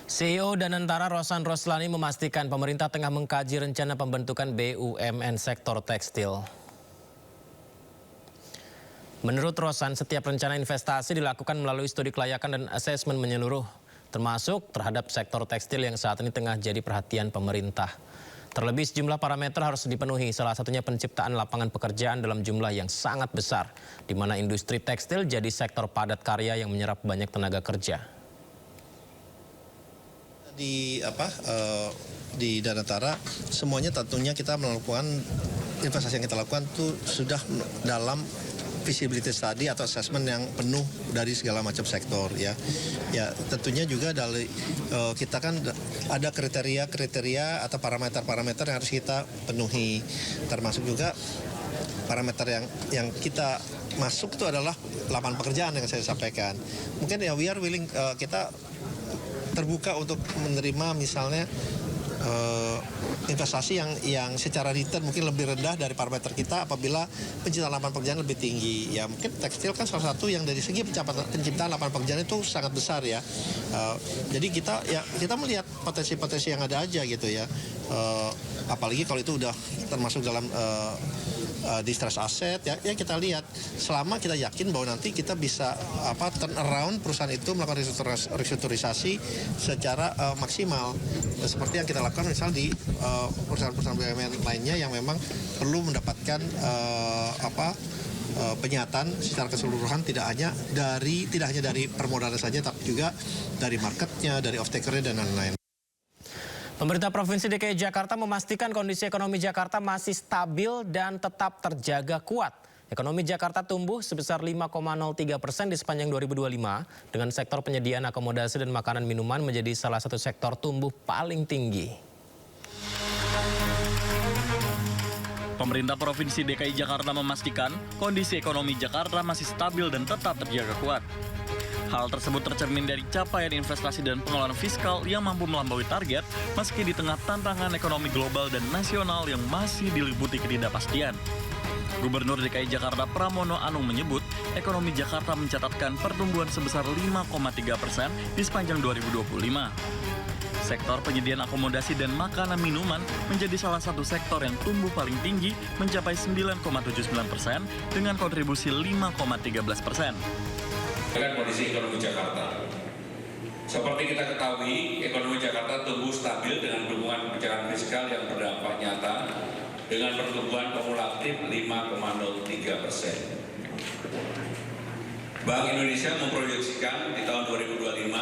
CEO Danantara Rosan Roslani memastikan pemerintah tengah mengkaji rencana pembentukan BUMN sektor tekstil. Menurut Rosan, setiap rencana investasi dilakukan melalui studi kelayakan dan asesmen menyeluruh, termasuk terhadap sektor tekstil yang saat ini tengah jadi perhatian pemerintah. Terlebih sejumlah parameter harus dipenuhi, salah satunya penciptaan lapangan pekerjaan dalam jumlah yang sangat besar, di mana industri tekstil jadi sektor padat karya yang menyerap banyak tenaga kerja. Di Danantara semuanya tentunya kita melakukan investasi yang kita lakukan itu sudah dalam feasibility study atau assessment yang penuh dari segala macam sektor ya tentunya juga dari kita kan ada kriteria atau parameter yang harus kita penuhi, termasuk juga parameter yang kita masuk itu adalah lapangan pekerjaan yang saya sampaikan. Mungkin ya we are willing, kita terbuka untuk menerima misalnya investasi yang secara return mungkin lebih rendah dari parameter kita apabila penciptaan lapangan pekerjaan lebih tinggi. Ya mungkin tekstil kan salah satu yang dari segi penciptaan lapangan pekerjaan itu sangat besar ya. Jadi kita melihat potensi-potensi yang ada aja gitu ya. Apalagi kalau itu udah termasuk dalam distress asset ya kita lihat selama kita yakin bahwa nanti kita bisa turn around perusahaan itu melakukan restrukturisasi secara maksimal seperti yang kita lakukan misal di perusahaan-perusahaan BUMN lainnya yang memang perlu mendapatkan penyataan secara keseluruhan tidak hanya dari permodalan saja tapi juga dari marketnya, dari off-takernya dan lain-lain. Pemerintah Provinsi DKI Jakarta memastikan kondisi ekonomi Jakarta masih stabil dan tetap terjaga kuat. Ekonomi Jakarta tumbuh sebesar 5,03% di sepanjang 2025 dengan sektor penyediaan akomodasi dan makanan minuman menjadi salah satu sektor tumbuh paling tinggi. Pemerintah Provinsi DKI Jakarta memastikan kondisi ekonomi Jakarta masih stabil dan tetap terjaga kuat. Hal tersebut tercermin dari capaian investasi dan pengelolaan fiskal yang mampu melampaui target meski di tengah tantangan ekonomi global dan nasional yang masih diliputi ketidakpastian. Gubernur DKI Jakarta Pramono Anung menyebut ekonomi Jakarta mencatatkan pertumbuhan sebesar 5,3% di sepanjang 2025. Sektor penyediaan akomodasi dan makanan minuman menjadi salah satu sektor yang tumbuh paling tinggi mencapai 9,79% dengan kontribusi 5,13%. Dengan kondisi ekonomi Jakarta. Seperti kita ketahui, ekonomi Jakarta tumbuh stabil dengan dukungan kebijakan fiskal yang berdampak nyata dengan pertumbuhan kumulatif 5,03%. Bank Indonesia memproyeksikan di tahun 2025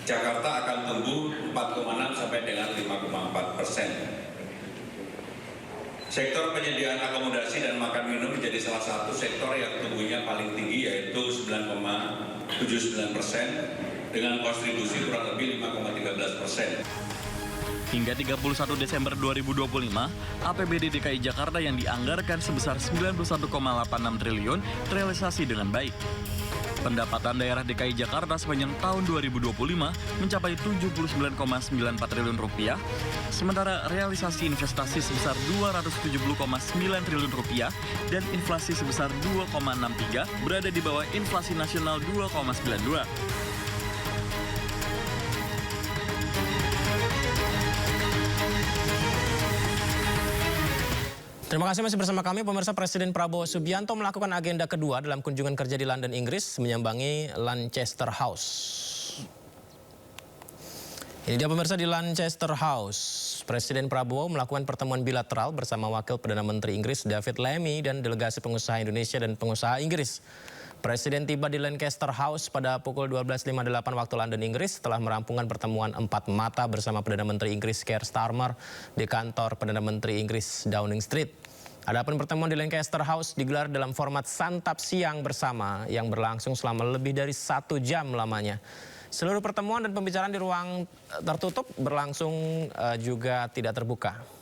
Jakarta akan tumbuh 4,6 sampai dengan 5,4%. Sektor penyediaan akomodasi dan makan minum menjadi salah satu sektor yang tumbuhnya paling tinggi yaitu 9,79% dengan kontribusi kurang lebih 5,13%. Hingga 31 Desember 2025, APBD DKI Jakarta yang dianggarkan sebesar 91,86 triliun terrealisasi dengan baik. Pendapatan daerah DKI Jakarta sepanjang tahun 2025 mencapai 79,94 triliun rupiah, sementara realisasi investasi sebesar 270,9 triliun rupiah dan inflasi sebesar 2,63 berada di bawah inflasi nasional 2,92. Terima kasih masih bersama kami. Pemirsa, Presiden Prabowo Subianto melakukan agenda kedua dalam kunjungan kerja di London, Inggris, menyambangi Lancaster House. Ini dia pemirsa di Lancaster House. Presiden Prabowo melakukan pertemuan bilateral bersama Wakil Perdana Menteri Inggris David Lammy dan delegasi pengusaha Indonesia dan pengusaha Inggris. Presiden tiba di Lancaster House pada pukul 12.58 waktu London, Inggris setelah merampungkan pertemuan 4 mata bersama Perdana Menteri Inggris Keir Starmer di kantor Perdana Menteri Inggris Downing Street. Adapun pertemuan di Lancaster House digelar dalam format santap siang bersama yang berlangsung selama lebih dari 1 jam lamanya. Seluruh pertemuan dan pembicaraan di ruang tertutup berlangsung juga tidak terbuka.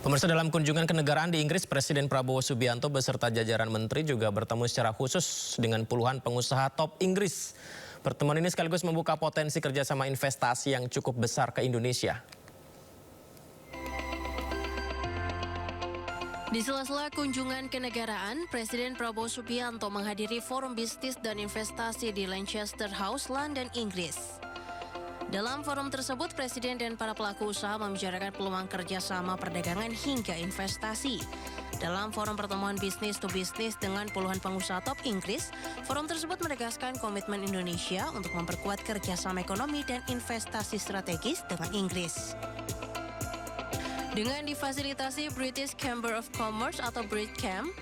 Pemirsa, dalam kunjungan kenegaraan di Inggris, Presiden Prabowo Subianto beserta jajaran menteri juga bertemu secara khusus dengan puluhan pengusaha top Inggris. Pertemuan ini sekaligus membuka potensi kerjasama investasi yang cukup besar ke Indonesia. Di sela-sela kunjungan kenegaraan, Presiden Prabowo Subianto menghadiri Forum Bisnis dan Investasi di Lancaster House, London, Inggris. Dalam forum tersebut, Presiden dan para pelaku usaha membicarakan peluang kerjasama perdagangan hingga investasi. Dalam forum pertemuan bisnis to bisnis dengan puluhan pengusaha top Inggris, forum tersebut menegaskan komitmen Indonesia untuk memperkuat kerjasama ekonomi dan investasi strategis dengan Inggris. Dengan difasilitasi British Chamber of Commerce atau BritCam,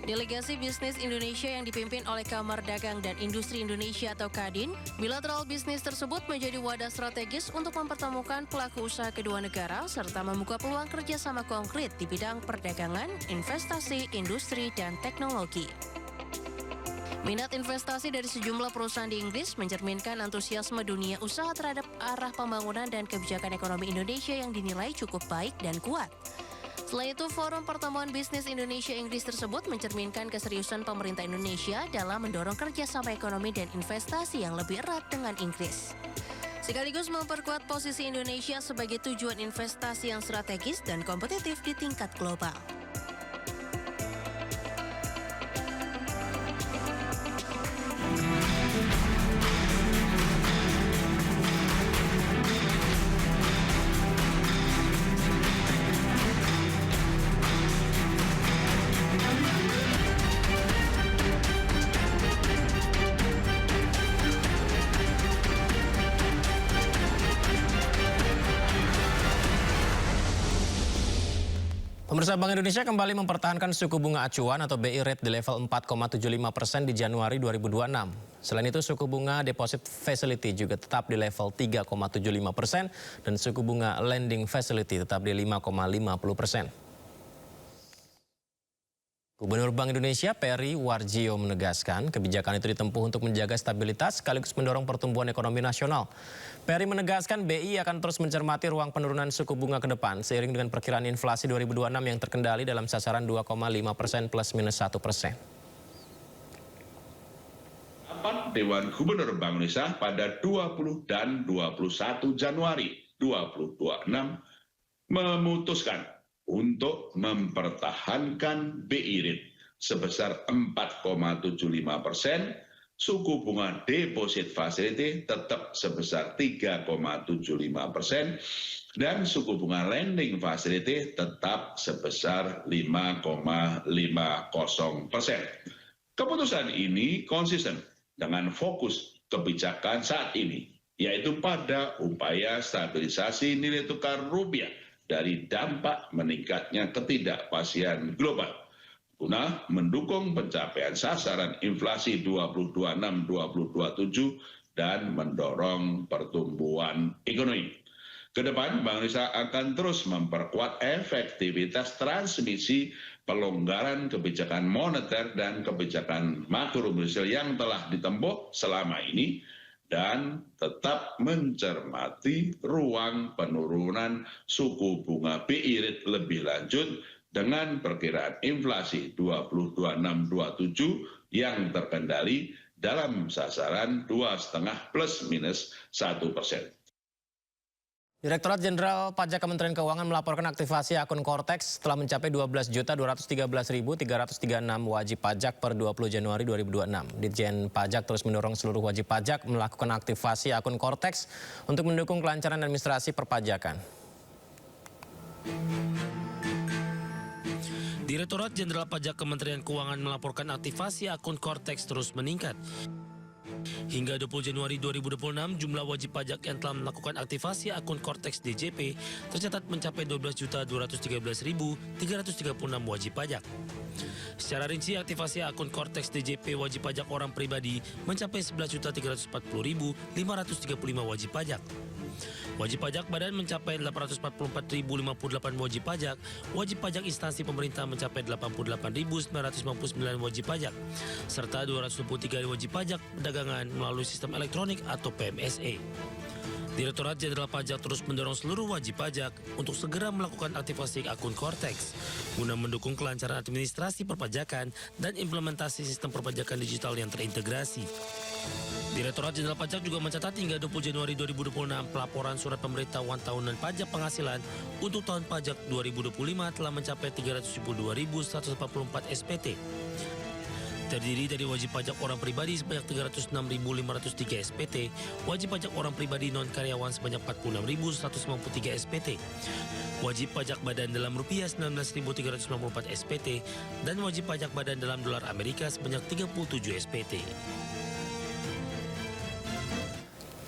delegasi bisnis Indonesia yang dipimpin oleh Kamar Dagang dan Industri Indonesia atau Kadin, bilateral bisnis tersebut menjadi wadah strategis untuk mempertemukan pelaku usaha kedua negara serta membuka peluang kerjasama konkret di bidang perdagangan, investasi, industri, dan teknologi. Minat investasi dari sejumlah perusahaan di Inggris mencerminkan antusiasme dunia usaha terhadap arah pembangunan dan kebijakan ekonomi Indonesia yang dinilai cukup baik dan kuat. Selain itu, forum pertemuan bisnis Indonesia-Inggris tersebut mencerminkan keseriusan pemerintah Indonesia dalam mendorong kerjasama ekonomi dan investasi yang lebih erat dengan Inggris. Sekaligus memperkuat posisi Indonesia sebagai tujuan investasi yang strategis dan kompetitif di tingkat global. Pemirsa, Bank Indonesia kembali mempertahankan suku bunga acuan atau BI rate di level 4,75% di Januari 2026. Selain itu, suku bunga deposit facility juga tetap di level 3,75% dan suku bunga lending facility tetap di 5,50%. Gubernur Bank Indonesia Peri Warjio menegaskan kebijakan itu ditempuh untuk menjaga stabilitas sekaligus mendorong pertumbuhan ekonomi nasional. Peri menegaskan BI akan terus mencermati ruang penurunan suku bunga ke depan seiring dengan perkiraan inflasi 2026 yang terkendali dalam sasaran 2,5% plus minus 1%. Dewan Gubernur Bank Indonesia pada 20 dan 21 Januari 2026 memutuskan untuk mempertahankan BI rate sebesar 4,75%, suku bunga deposit facility tetap sebesar 3,75%, dan suku bunga lending facility tetap sebesar 5,50%. Keputusan ini konsisten dengan fokus kebijakan saat ini, yaitu pada upaya stabilisasi nilai tukar rupiah dari dampak meningkatnya ketidakpastian global guna mendukung pencapaian sasaran inflasi 2026-2027 dan mendorong pertumbuhan ekonomi. Kedepan, Bank Indonesia akan terus memperkuat efektivitas transmisi pelonggaran kebijakan moneter dan kebijakan makroprudensial yang telah ditempuh selama ini dan tetap mencermati ruang penurunan suku bunga BI rate lebih lanjut dengan perkiraan inflasi 2026-27 yang terkendali dalam sasaran 2,5 plus minus 1%. Direktorat Jenderal Pajak Kementerian Keuangan melaporkan aktivasi akun Cortex telah mencapai 12.213.336 wajib pajak per 20 Januari 2026. Ditjen Pajak terus mendorong seluruh wajib pajak melakukan aktivasi akun Cortex untuk mendukung kelancaran administrasi perpajakan. Direktorat Jenderal Pajak Kementerian Keuangan melaporkan aktivasi akun Cortex terus meningkat. Hingga 20 Januari 2026, jumlah wajib pajak yang telah melakukan aktivasi akun Cortex DJP tercatat mencapai 12.213.336 wajib pajak. Secara rinci, aktivasi akun Cortex DJP wajib pajak orang pribadi mencapai 11.340.535 wajib pajak. Wajib pajak badan mencapai 844.058 wajib pajak instansi pemerintah mencapai 88.959 wajib pajak, serta 223 wajib pajak perdagangan melalui sistem elektronik atau PMSE. Direktorat Jenderal Pajak terus mendorong seluruh wajib pajak untuk segera melakukan aktivasi akun Cortex guna mendukung kelancaran administrasi perpajakan dan implementasi sistem perpajakan digital yang terintegrasi. Direktorat Jenderal Pajak juga mencatat hingga 20 Januari 2026 pelaporan surat pemberitahuan tahunan pajak penghasilan untuk tahun pajak 2025 telah mencapai 372.144 SPT. Terdiri dari wajib pajak orang pribadi sebanyak 306.503 SPT, wajib pajak orang pribadi non-karyawan sebanyak 46.193 SPT, wajib pajak badan dalam rupiah 19.394 SPT, dan wajib pajak badan dalam dolar Amerika sebanyak 37 SPT.